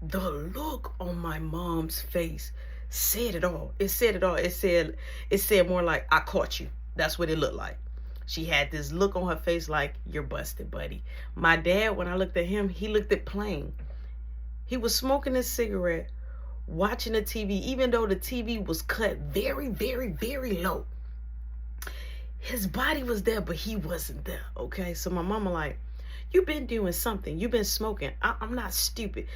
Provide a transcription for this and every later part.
The look on my mom's face said it all. It said it all. It said more like, I caught you. That's what it looked like. She had this look on her face like, you're busted, buddy. My dad, when I looked at him, he looked at plain. He was smoking his cigarette, watching the TV, even though the TV was cut very, very, very low. His body was there, but he wasn't there. Okay, so my mama like, you've been doing something. You've been smoking. I'm not stupid.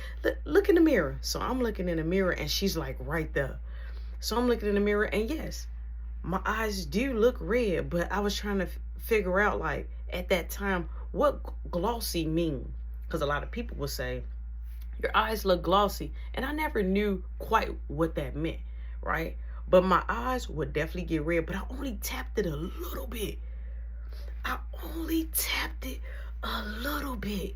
Look in the mirror. So I'm looking in the mirror, and she's like right there. So I'm looking in the mirror, and yes, my eyes do look red, but I was trying to figure out, like, at that time, what glossy mean. Because a lot of people would say, your eyes look glossy. And I never knew quite what that meant, right? But my eyes would definitely get red, but I only tapped it a little bit. I only tapped it a little bit.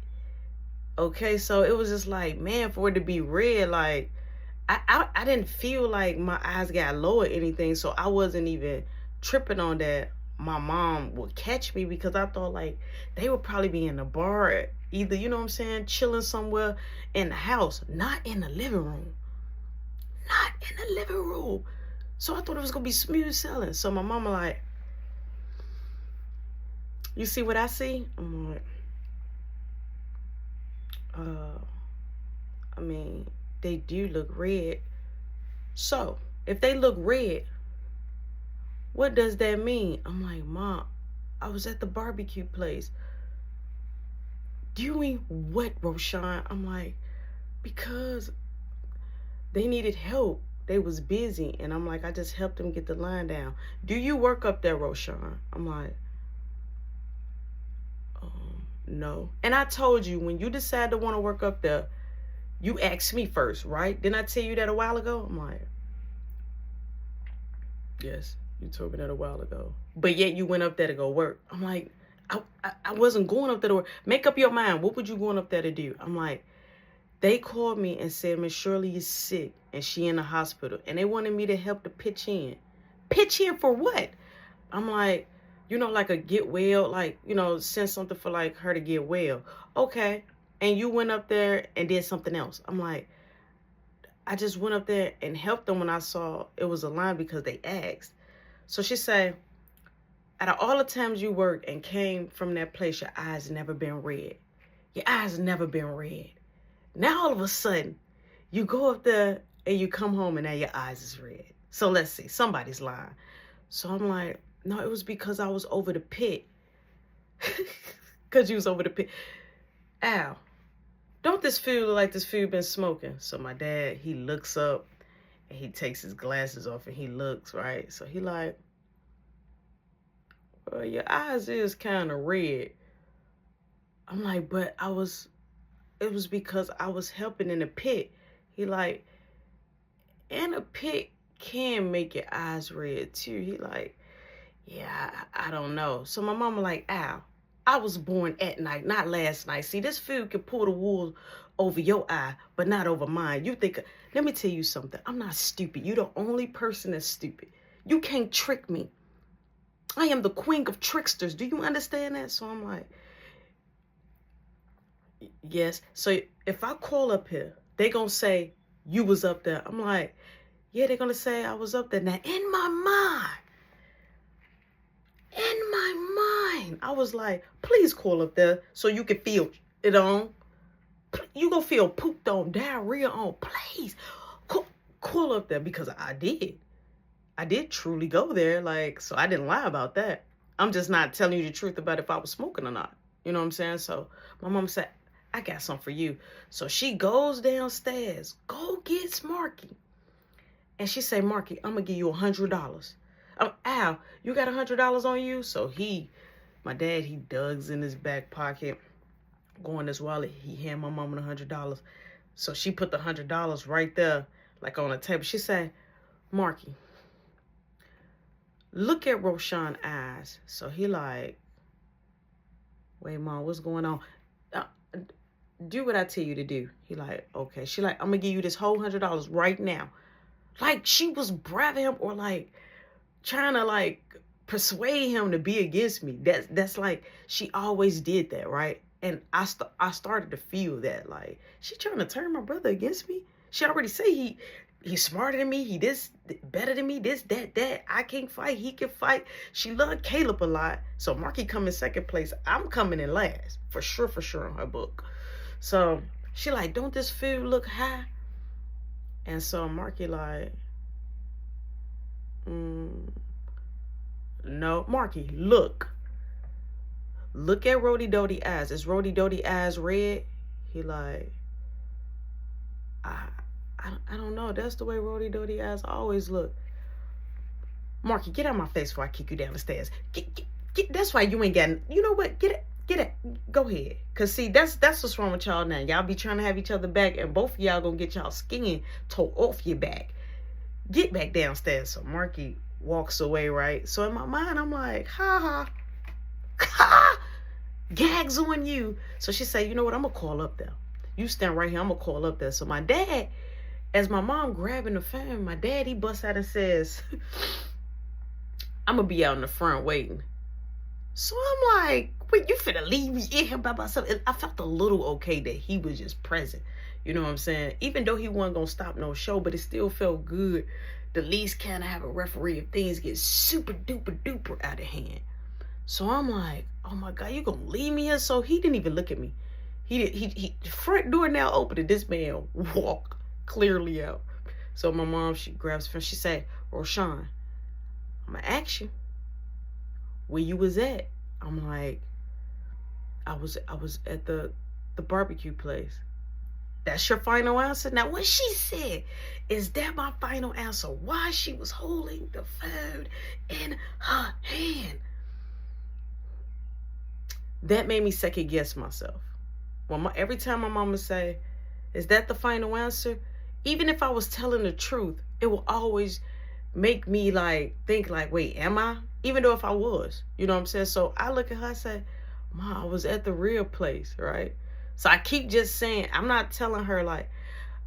Okay, so it was just like, man, for it to be red, like, I didn't feel like my eyes got low or anything, so I wasn't even tripping on that my mom would catch me, because I thought like they would probably be in the bar, either, you know what I'm saying, chilling somewhere in the house, not in the living room. Not in the living room. So I thought it was gonna be smooth sailing. So my mama like, you see what I see? I'm like, I mean, they do look red. So if they look red, what does that mean? I'm like, Mom, I was at the barbecue place. Do you mean what, Roshan? I'm like, because they needed help. They was busy. And I'm like, I just helped them get the line down. Do you work up there, Roshan? I'm like, no. And I told you, when you decide to want to work up there, you asked me first, right? Didn't I tell you that a while ago? I'm like, yes, you told me that a while ago. But yet you went up there to go work. I'm like, I wasn't going up there to work. Make up your mind. What would you going up there to do? I'm like, they called me and said, Miss Shirley is sick and she in the hospital. And they wanted me to help to pitch in. Pitch in for what? I'm like, you know, like a get well, like, you know, send something for like her to get well. Okay. And you went up there and did something else. I'm like, I just went up there and helped them when I saw it was a line because they asked. So she said, out of all the times you worked and came from that place, your eyes never been red. Your eyes never been red. Now all of a sudden, you go up there and you come home and now your eyes is red. So let's see, somebody's lying. So I'm like, no, it was because I was over the pit. Because you was over the pit. Ow. Don't this food look like this food been smoking? So my dad, he looks up and he takes his glasses off and he looks, right? So he like, well, your eyes is kind of red. I'm like, but it was because I was helping in the pit. He like, and a pit can make your eyes red too. He like, yeah, I don't know. So my mama like, ow, I was born at night, not last night. See, this food can pull the wool over your eye, but not over mine. You think, let me tell you something. I'm not stupid. You're the only person that's stupid. You can't trick me. I am the queen of tricksters. Do you understand that? So I'm like, yes. So if I call up here, they gonna say you was up there. I'm like, yeah, they're gonna say I was up there. Now in my mind, I was like, please call up there so you can feel it on. You gonna feel pooped on, diarrhea on. Please call up there, because I did truly go there. Like, so I didn't lie about that. I'm just not telling you the truth about if I was smoking or not. You know what I'm saying? So my mom said, I got something for you. So she goes downstairs, go get Marky. And she say, Marky, I'm going to give you $100. Al, you got $100 on you? So my dad, he digs in his back pocket, go in his wallet. He hand my mama $100. So she put the $100 right there, like on the table. She said, Marky, look at Roshan's eyes. So he like, wait, Mom, what's going on? Do what I tell you to do. He like, okay. She like, I'm gonna give you this whole $100 right now. Like she was bribing him, or like trying to like persuade him to be against me. That's like, she always did that, right? And I started to feel that, like, she trying to turn my brother against me. She already say he's smarter than me. He this better than me. This, that. I can't fight. He can fight. She loved Caleb a lot. So Marky come in second place. I'm coming in last. For sure on her book. So she like, don't this field look high? And so Marky like, no. Marky, look. Look at Rody Doty eyes. Is Rody Doty eyes red? He like, I don't know. That's the way Rody Doty eyes always look. Marky, get out of my face before I kick you down the stairs. Get, that's why you ain't getting, you know what? Get it. Go ahead. Because, see, that's what's wrong with y'all now. Y'all be trying to have each other back, and both of y'all gonna get y'all skin tore off your back. Get back downstairs. So Marky walks away, right? So in my mind, I'm like, ha. Gags on you. So she said, you know what? I'm going to call up there. You stand right here. I'm going to call up there. So my dad, as my mom grabbing the phone, my dad, he busts out and says, I'm going to be out in the front waiting. So I'm like, wait, you finna leave me in here by myself? I felt a little okay that he was just present. You know what I'm saying? Even though he wasn't going to stop no show, but it still felt good to at least kind of have a referee if things get super duper duper out of hand. So I'm like, oh my God, you gonna leave me here? So he didn't even look at me. He front door now open and this man walk clearly out. So my mom, she grabs her, she said, Roshan, I'm gonna ask you where you was at. I'm like, I was at the barbecue place. That's your final answer? Now what she said, is that my final answer? Why she was holding the phone in her hand? That made me second guess myself. Well, every time my mama say, is that the final answer? Even if I was telling the truth, it will always make me like think like, wait, am I? Even though if I was, you know what I'm saying? So I look at her, I say, Ma, I was at the real place, right? So I keep just saying, I'm not telling her like,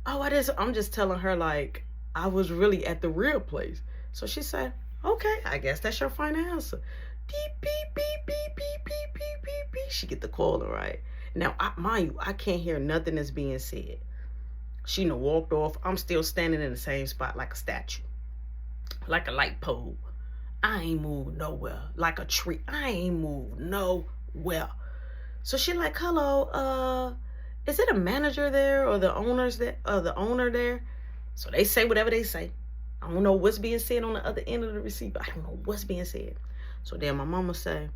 oh, I'm just telling her like, I was really at the real place. So she said, okay, I guess that's your final answer. Beep, beep, beep, beep, beep, beep, beep, beep, beep. She get the caller, right? Now, mind you, I can't hear nothing that's being said. She done walked off. I'm still standing in the same spot like a statue. Like a light pole. I ain't moved nowhere. Like a tree. I ain't moved nowhere. So she like, hello, is it a manager there or the owners there or the owner there? So they say whatever they say. I don't know what's being said on the other end of the receiver. I don't know what's being said. So then my mama say,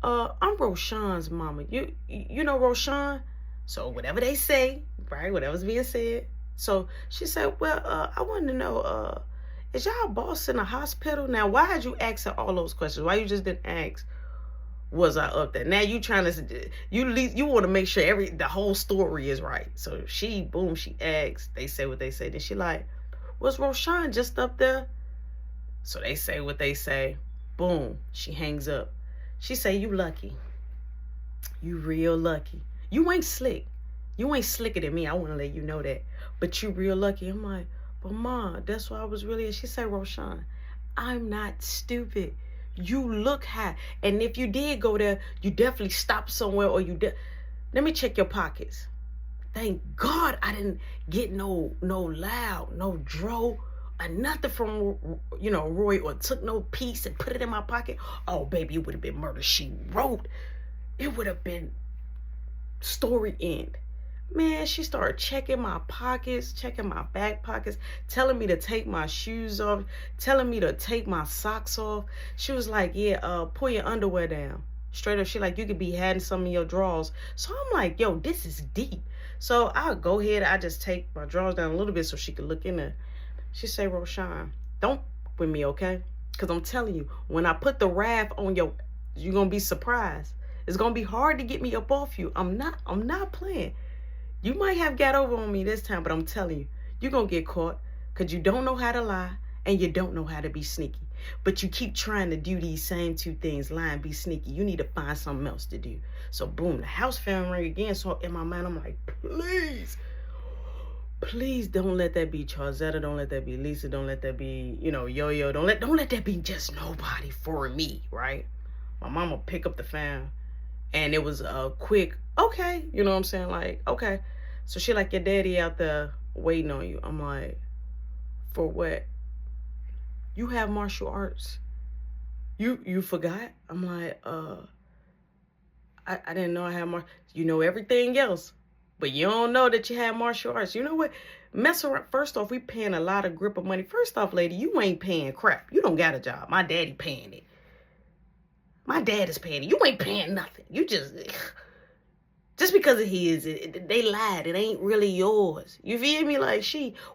I'm Roshan's mama. You know Roshan? So whatever they say, right? Whatever's being said. So she said, well, I want to know, is y'all boss in a hospital? Now, why had you asked her all those questions? Why you just didn't ask, was I up there? Now you trying to, you want to make sure the whole story is right. So she asked, they say what they say. Then she like, was Roshan just up there? So they say what they say. Boom, she hangs up. She say, you lucky. You real lucky. You ain't slick. You ain't slicker than me. I want to let you know that. But you real lucky. I'm like, but Ma, that's why I was really. She said, Roshan, I'm not stupid. You look high. And if you did go there, you definitely stopped somewhere or let me check your pockets. Thank God I didn't get no loud, no dro, or nothing from, Roy, or took no piece and put it in my pocket. Oh, baby, it would have been murder, she wrote. It would have been story end. Man, she started checking my pockets, checking my back pockets, telling me to take my shoes off, telling me to take my socks off. She was like, yeah, pull your underwear down. Straight up, she like, you could be hiding some of your drawers. So I'm like, yo, this is deep. So I'll go ahead, I just take my drawers down a little bit so she could look in there. She say, Roshan, don't with me, okay? Because I'm telling you, when I put the wrath on you're going to be surprised. It's going to be hard to get me up off you. I'm not playing. You might have got over on me this time, but I'm telling you, you're going to get caught because you don't know how to lie and you don't know how to be sneaky. But you keep trying to do these same two things, lie and be sneaky. You need to find something else to do. So boom, the house phone rang again. So in my mind, I'm like, please don't let that be Charzetta. Don't let that be Lisa. Don't let that be, Yo-Yo. Don't let that be just nobody for me, right? My mama pick up the phone And it was a quick, okay, you know what I'm saying? Like, okay. So she like, your daddy out there waiting on you. I'm like, for what? You have martial arts. You forgot? I'm like, I didn't know I had you know everything else, but you don't know that you have martial arts. You know what? Mess around. First off, we paying a lot of grip of money. First off, lady, you ain't paying crap. You don't got a job. My daddy paying it. My dad is paying it. You ain't paying nothing. You just because of his, they lied. It ain't really yours. You feel me? Like,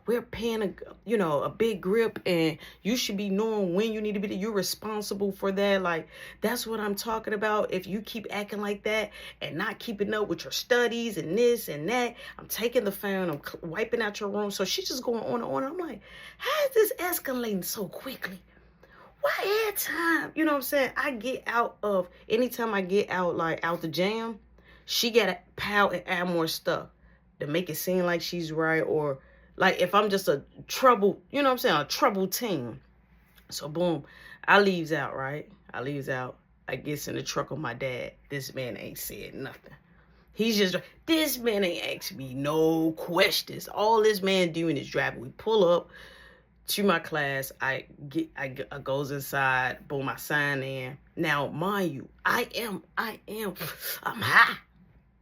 we're paying a big grip, and you should be knowing when you need to be. You're responsible for that. Like, that's what I'm talking about. If you keep acting like that and not keeping up with your studies and this and that, I'm taking the phone, I'm wiping out your room. So she's just going on and on. I'm like, how is this escalating so quickly? Why every time? You know what I'm saying? Anytime I get out, like out the jam, she got to pout and add more stuff to make it seem like she's right. Or like if I'm just a trouble, you know what I'm saying? A troubled teen. So boom, I leaves out, right? I gets in the truck with my dad. This man ain't said nothing. This man ain't asked me no questions. All this man doing is driving. We pull up to my class. I goes inside. Boom, I sign in. Now, mind you, I'm high.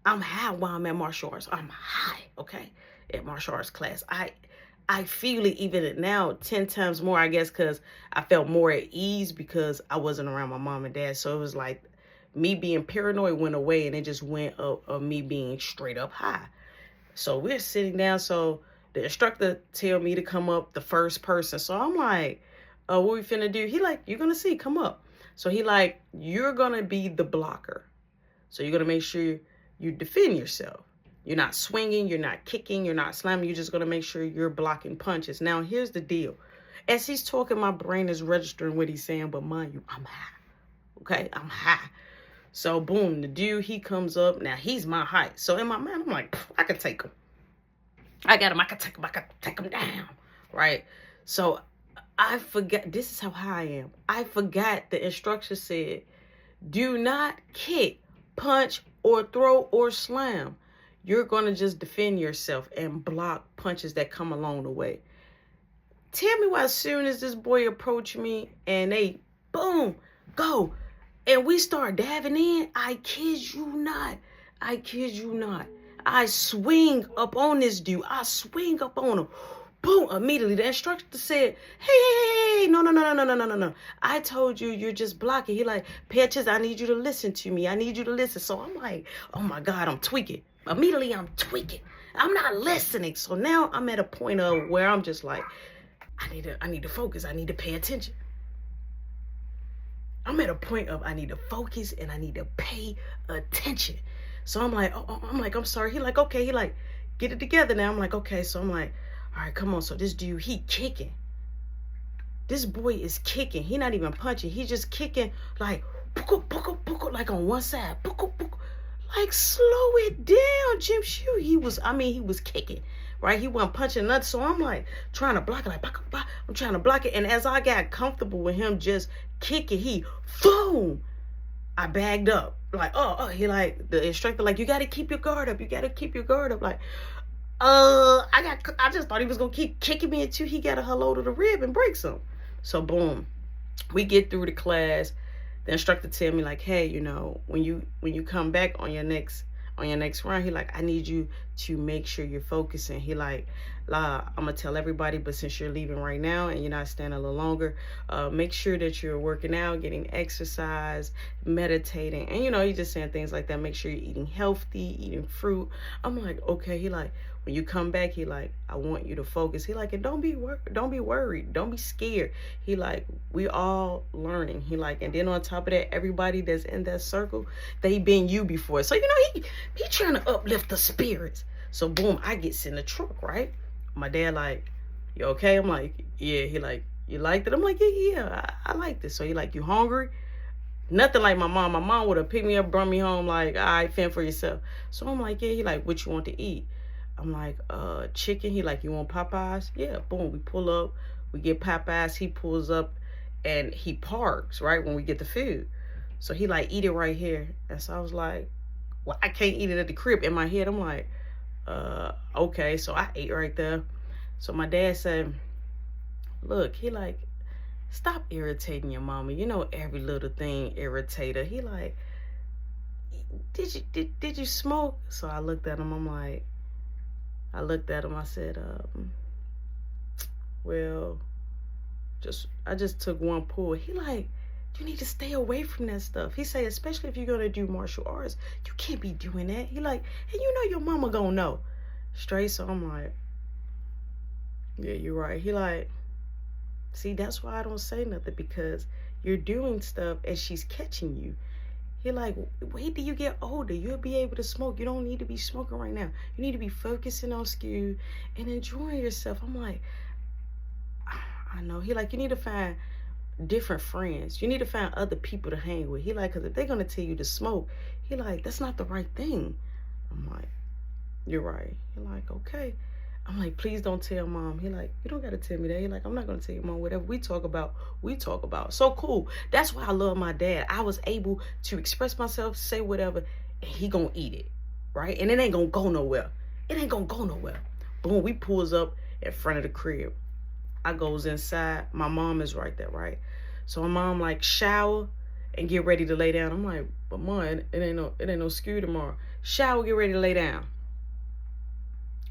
I'm high while I'm at martial arts. I'm high, okay, at martial arts class. I feel it even now 10 times more, I guess, because I felt more at ease because I wasn't around my mom and dad. So it was like me being paranoid went away, and it just went of me being straight up high. So we're sitting down. So the instructor tell me to come up the first person. So I'm like, what we finna do? He like, you're going to see, come up. So he like, you're going to be the blocker. So you're going to make sure you defend yourself. You're not swinging, you're not kicking, you're not slamming. You're just going to make sure you're blocking punches. Now, here's the deal. As he's talking, my brain is registering what he's saying, but mind you, I'm high. Okay, I'm high. So, boom, the dude, he comes up. Now, he's my height. So, in my mind, I'm like, I can take him. I got him. I can take him down. Right? So, I forgot. This is how high I am. I forgot the instruction said, do not kick, punch, or throw or slam. You're going to just defend yourself and block punches that come along the way. Tell me why as soon as this boy approached me and they, boom, go, and we start diving in, I kid you not. I swing up on this dude. I swing up on him. Boom, immediately. The instructor said, hey, no. I told you, you're just blocking. He like, pay attention. I need you to listen to me. So I'm like, oh my God, I'm tweaking. Immediately, I'm tweaking. I'm not listening. So now I'm at a point of where I'm just like, I need to focus. I need to pay attention. I'm at a point of I need to focus and I need to pay attention. So I'm like, I'm sorry. He like, okay. He like, get it together now. I'm like, okay. So I'm like, all right, come on. So this dude, he kicking. This boy is kicking. He not even punching. He just kicking like, like on one side. Like, slow it down, Jim Shoe. He was kicking, right? He wasn't punching nothing. So I'm like trying to block it, like, I'm trying to block it. And as I got comfortable with him just kicking, he, boom, I bagged up. Like, he like, the instructor, like, you got to keep your guard up. Like, I just thought he was going to keep kicking me until he got a hello to the rib and break some. So, boom, we get through the class. The instructor tell me like, hey, when you come back on your next round, he like, I need you to make sure you're focusing. He like, I'm gonna tell everybody, but since you're leaving right now and you're not staying a little longer, make sure that you're working out, getting exercise, meditating, and he's just saying things like that. Make sure you're eating healthy, eating fruit. I'm like, okay. He like, when you come back, he like, I want you to focus. He like, and don't be worried, don't be scared. He like, we all learning. He like, and then on top of that, everybody that's in that circle, they been you before. So he trying to uplift the spirits. So boom, I gets in the truck, right? My dad like, you okay? I'm like, yeah. He like, you liked it? I'm like, yeah, I like this. So he like, you hungry? Nothing like my mom. My mom would have picked me up, brought me home, like, all right, fend for yourself. So I'm like, yeah. He like, what you want to eat? I'm like, chicken. He like, you want Popeyes? Yeah, boom. We pull up, we get Popeyes. He pulls up and he parks, right, when we get the food. So he like, eat it right here. And so I was like, well, I can't eat it at the crib. In my head, I'm like, okay. So I ate right there. So my dad said, look, he like, stop irritating your mama. You know, every little thing irritate her. He like, did you smoke? So I looked at him. I said, well, I just took one pull. He like, you need to stay away from that stuff. He say, especially if you're gonna do martial arts, you can't be doing that. He like, and you know your mama gonna know. Straight. So I'm like, yeah, you're right. He like, see, that's why I don't say nothing, because you're doing stuff and she's catching you. He like, wait till you get older. You'll be able to smoke. You don't need to be smoking right now. You need to be focusing on school and enjoying yourself. I'm like, I know. He like, you need to find different friends. You need to find other people to hang with. He like, because if they're going to tell you to smoke, he like, that's not the right thing. I'm like, you're right. He like, okay. I'm like, please don't tell mom. He like, you don't got to tell me that. He like, I'm not going to tell you, mom. Whatever we talk about, we talk about. So cool. That's why I love my dad. I was able to express myself, say whatever, and he going to eat it, right? And it ain't going to go nowhere. It ain't going to go nowhere. Boom, we pulls up in front of the crib. I goes inside. My mom is right there, right? So my mom like shower and get ready to lay down. I'm like, but mom, it ain't no school tomorrow. Shower, get ready to lay down.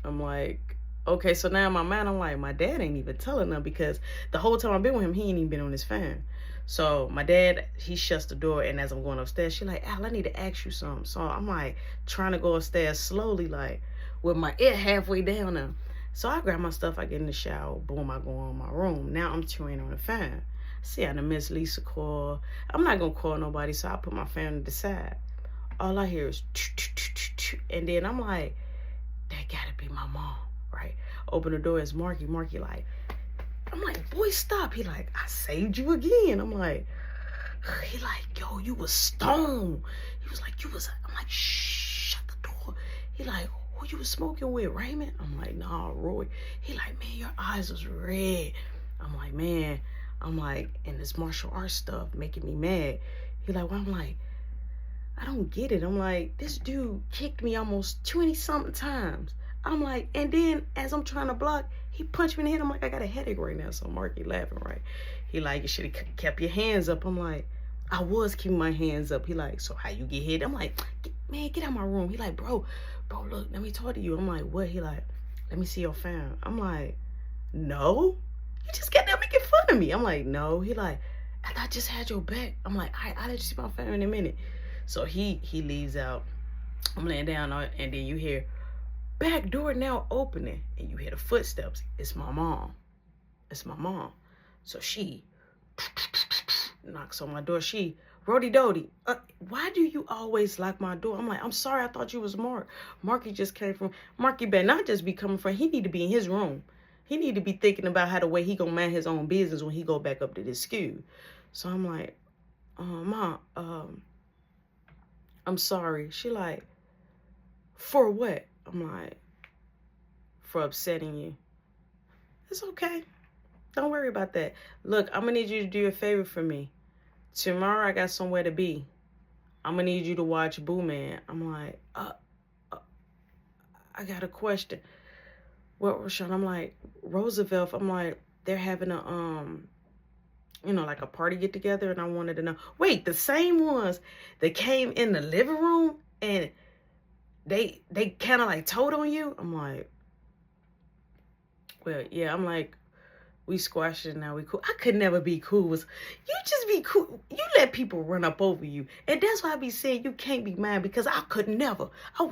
I'm like, okay. So now in my mind, I'm like, my dad ain't even telling them, because the whole time I've been with him, he ain't even been on his phone. So my dad, he shuts the door, and as I'm going upstairs, she's like, Al, I need to ask you something. So I'm like trying to go upstairs slowly, like with my ear halfway down now. So I grab my stuff, I get in the shower, boom, I go in my room. Now I'm chewing on the phone. See, I done miss Lisa call. I'm not gonna call nobody, so I put my phone to the side. All I hear is, and then I'm like, that gotta be my mom, right? Open the door, it's Marky. Marky like, I'm like, boy, stop. He like, I saved you again. I'm like, he like, yo, you was stoned. He was like, I'm like, shh, shut the door. He like, who you was smoking with, Raymond? I'm like, nah, Roy. He like, man, your eyes was red. I'm like, man, and this martial arts stuff making me mad. He like, well, I'm like, I don't get it. I'm like, this dude kicked me almost 20 something times. I'm like, and then as I'm trying to block, he punched me in the head. I'm like, I got a headache right now. So Marky laughing, right? He like, you should have kept your hands up. I'm like, I was keeping my hands up. He like, so how you get hit? I'm like, man, get out of my room. He like, bro, look, let me talk to you. I'm like, what? He like, let me see your phone. I'm like, no, you just got there making fun of me. I'm like, no. He like, I just had your back. I'm like, I'll let you see my phone in a minute. So he leaves out. I'm laying down, and then you hear back door now opening, and you hear the footsteps. It's my mom. So she knocks on my door. She, Rody Dody, why do you always lock my door? I'm like, I'm sorry, I thought you was Mark. Marky just came from, Marky better not just be coming from, he need to be in his room. He need to be thinking about how the way he gonna mind his own business when he go back up to this school. So I'm like, Mom, I'm sorry. She like, for what? I'm like, for upsetting you. It's okay. Don't worry about that. Look, I'm going to need you to do a favor for me. Tomorrow I got somewhere to be. I'm going to need you to watch Boo Man. I'm like, I got a question. What, Rashawn? I'm like, Roosevelt. I'm like, they're having a, like a party get together, and I wanted to know. Wait, the same ones that came in the living room and they kind of like told on you? I'm like, well, yeah. I'm like, we squashed it now. We cool. I could never be cool. You just be cool. You let people run up over you. And that's why I be saying you can't be mine, because I would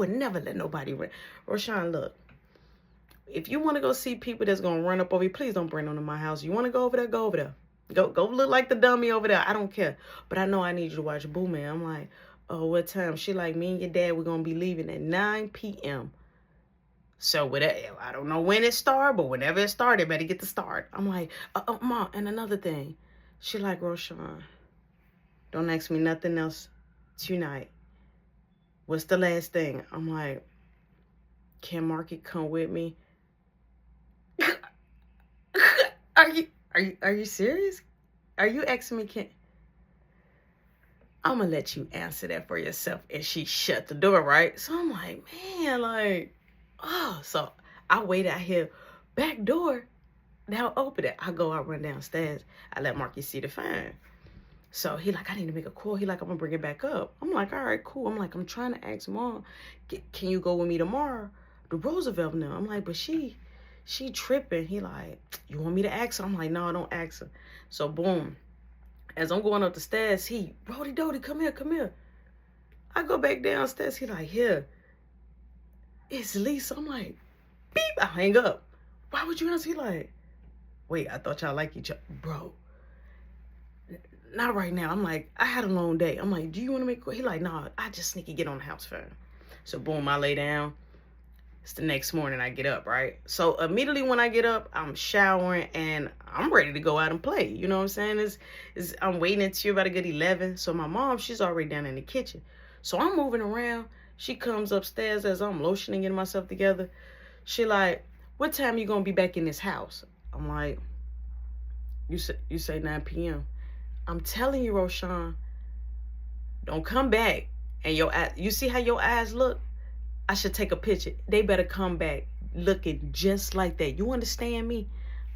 never let nobody run. Rashawn, look, if you want to go see people that's going to run up over you, please don't bring them to my house. You want to go over there? Go over there. Go look like the dummy over there. I don't care. But I know I need you to watch Boo Man. I'm like, oh, what time? She like, me and your dad, we're going to be leaving at 9 p.m. So whatever, I don't know when it started, but whenever it started, better get the start. I'm like, Mom, and another thing. She like, Roshan, don't ask me nothing else tonight. What's the last thing? I'm like, can Marky come with me? Are you serious? Are you asking me, can... I'm gonna let you answer that for yourself. And she shut the door, right? So I'm like, man, like, oh. So I wait out here, back door, now open it. I go out, run downstairs. I let Marky see the phone. So he like, I need to make a call. He like, I'm gonna bring it back up. I'm like, all right, cool. I'm like, I'm trying to ask Mom, can you go with me tomorrow to Roosevelt now? I'm like, but she tripping. He like, you want me to ask her? I'm like, no, don't ask her. So boom, as I'm going up the stairs, Brody Dody, come here. I go back downstairs. He like, here, it's Lisa. I'm like, beep, I hang up. Why would you answer? He like, wait, I thought y'all like each other. Bro, not right now. I'm like, I had a long day. I'm like, do you want to make a call? He like, nah, I just sneaky get on the house phone. So boom, I lay down. It's the next morning I get up, right? So immediately when I get up, I'm showering and I'm ready to go out and play. You know what I'm saying? I'm waiting until about a good 11. So my mom, she's already down in the kitchen. So I'm moving around. She comes upstairs as I'm lotioning, getting myself together. She like, what time you gonna be back in this house? I'm like, you say 9 p.m. I'm telling you, Roshan, don't come back. And you see how your eyes look? I should take a picture. They better come back looking just like that. You understand me?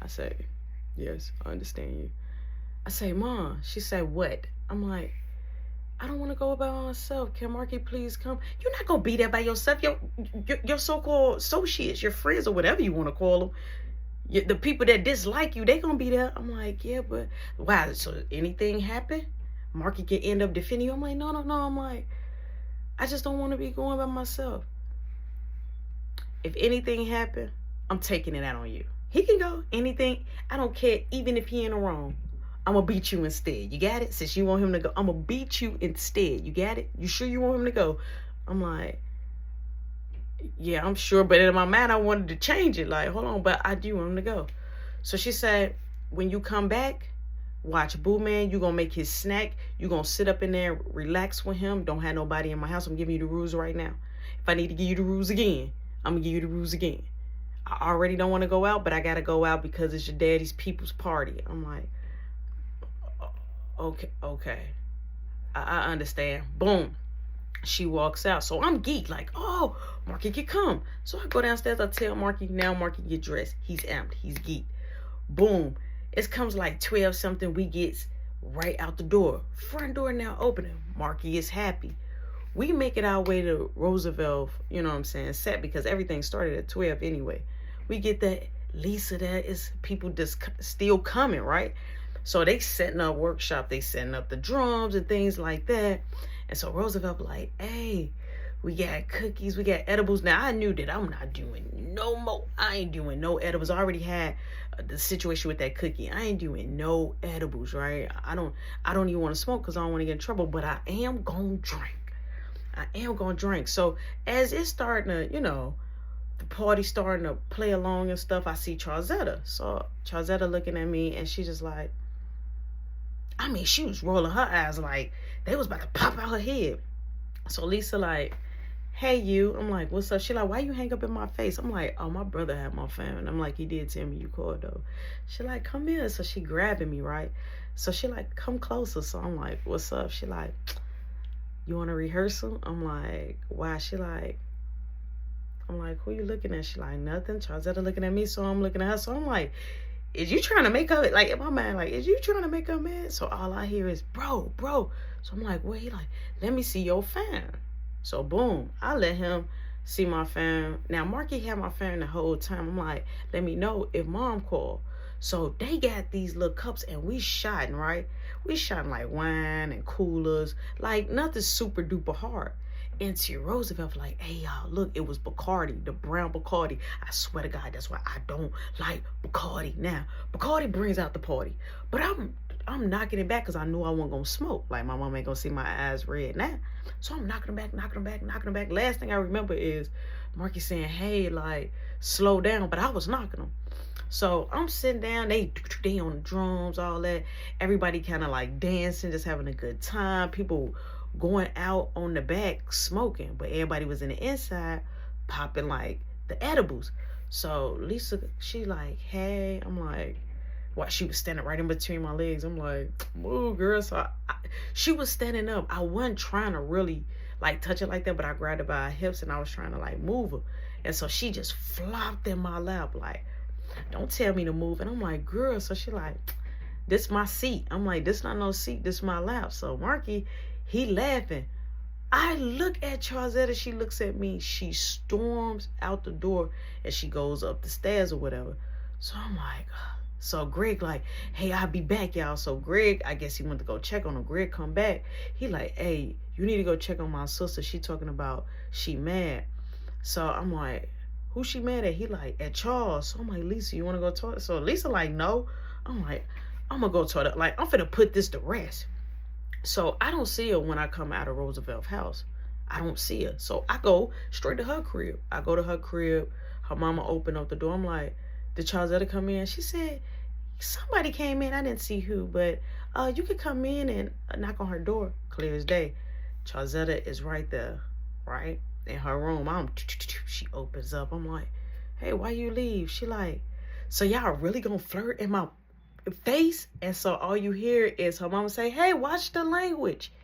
I say, yes, I understand you. I say, Mom. She said, what? I'm like, I don't want to go by myself. Can Marky please come? You're not going to be there by yourself. Your so-called associates, your friends or whatever you want to call them, the people that dislike you, they going to be there. I'm like, yeah, but why? So anything happen? Marky can end up defending you. I'm like, no. I'm like, I just don't want to be going by myself. If anything happened, I'm taking it out on you. He can go. Anything. I don't care. Even if he in the wrong, I'm going to beat you instead. You got it? Since you want him to go, I'm going to beat you instead. You got it? You sure you want him to go? I'm like, yeah, I'm sure. But in my mind, I wanted to change it. Like, hold on, but I do want him to go. So she said, when you come back, watch Boo Man. You're going to make his snack. You're going to sit up in there, relax with him. Don't have nobody in my house. I'm giving you the rules right now. If I need to give you the rules again, I'm going to give you the rules again. I already don't want to go out, but I got to go out because it's your daddy's people's party. I'm like, okay. I understand. Boom. She walks out. So I'm geeked like, oh, Marky can come. So I go downstairs. I tell Marky, now Marky get dressed. He's amped. He's geeked. Boom. It comes like 12 something. We get right out the door. Front door now opening. Marky is happy. We make it our way to Roosevelt, you know what I'm saying, set because everything started at 12 anyway. We get that Lisa, that is people just still coming, right? So they setting up workshop, they setting up the drums and things like that. And so Roosevelt like, hey, we got cookies, we got edibles. Now I knew that I'm not doing no more. I ain't doing no edibles. I already had the situation with that cookie. I ain't doing no edibles, right? I don't even want to smoke because I don't want to get in trouble, but I am gonna drink. So as it's starting to, the party starting to play along and stuff, I see Charzetta. So Charzetta looking at me and she just like, I mean, she was rolling her eyes like they was about to pop out her head. So Lisa like, hey you. I'm like, what's up? She like, why you hang up in my face? I'm like, oh, my brother had my phone. I'm like, he did tell me you called though. She like, come here. So she grabbing me, right? So she like, come closer. So I'm like, what's up? She like, you want a rehearsal? I'm like, why? I'm like, who you looking at? She like, nothing. Charzetta looking at me, so I'm looking at her. So I'm like, is you trying to make her, like, in my mind, like, is you trying to make her mad? So all I hear is, bro. So I'm like, wait, like, let me see your phone. So boom, I let him see my phone. Now, Marky had my phone the whole time. I'm like, let me know if Mom called. So they got these little cups and we shotting, right? We shotting like wine and coolers, like nothing super duper hard. Into Roosevelt like, hey y'all, look, it was Bacardi, the brown Bacardi. I swear to God, that's why I don't like Bacardi. Now, Bacardi brings out the party, but I'm knocking it back because I knew I wasn't gonna smoke. Like my mom ain't gonna see my eyes red now. So I'm knocking them back. Last thing I remember is Marky saying, hey, like, slow down, but I was knocking them. So I'm sitting down, they on the drums, all that. Everybody kind of like dancing, just having a good time. People going out on the back smoking, but everybody was in the inside popping like the edibles. So Lisa, she like, hey, I'm like, While she was standing right in between my legs. I'm like, move, girl. So she was standing up. I wasn't trying to really like touch it like that, but I grabbed her by her hips and I was trying to like move her. And so she just flopped in my lap like, don't tell me to move. And I'm like, girl. So she like, this my seat. I'm like, this not no seat. This my lap. So Marky, he laughing. I look at Charzetta. She looks at me. She storms out the door and she goes up the stairs or whatever. So I'm like, so Greg like, hey, I'll be back, y'all. So Greg, I guess he went to go check on him. Greg come back. He like, hey, you need to go check on my sister. She talking about she mad. So I'm like, who she mad at? He like, at Charles. So I'm like, Lisa, you want to go talk? So Lisa like, no. I'm like, I'm going to go talk to, like, I'm finna put this to rest. So I don't see her when I come out of Roosevelt's house. I don't see her. So I go straight to her crib. I go to her crib. Her mama opened up the door. I'm like, did Charzetta come in? She said, somebody came in. I didn't see who, but you could come in and knock on her door. Clear as day. Charzetta is right there, right? In her room. She opens up. I'm like, hey, why you leave? She like, so y'all really gonna flirt in my face? And so all you hear is her mama say, hey, watch the language.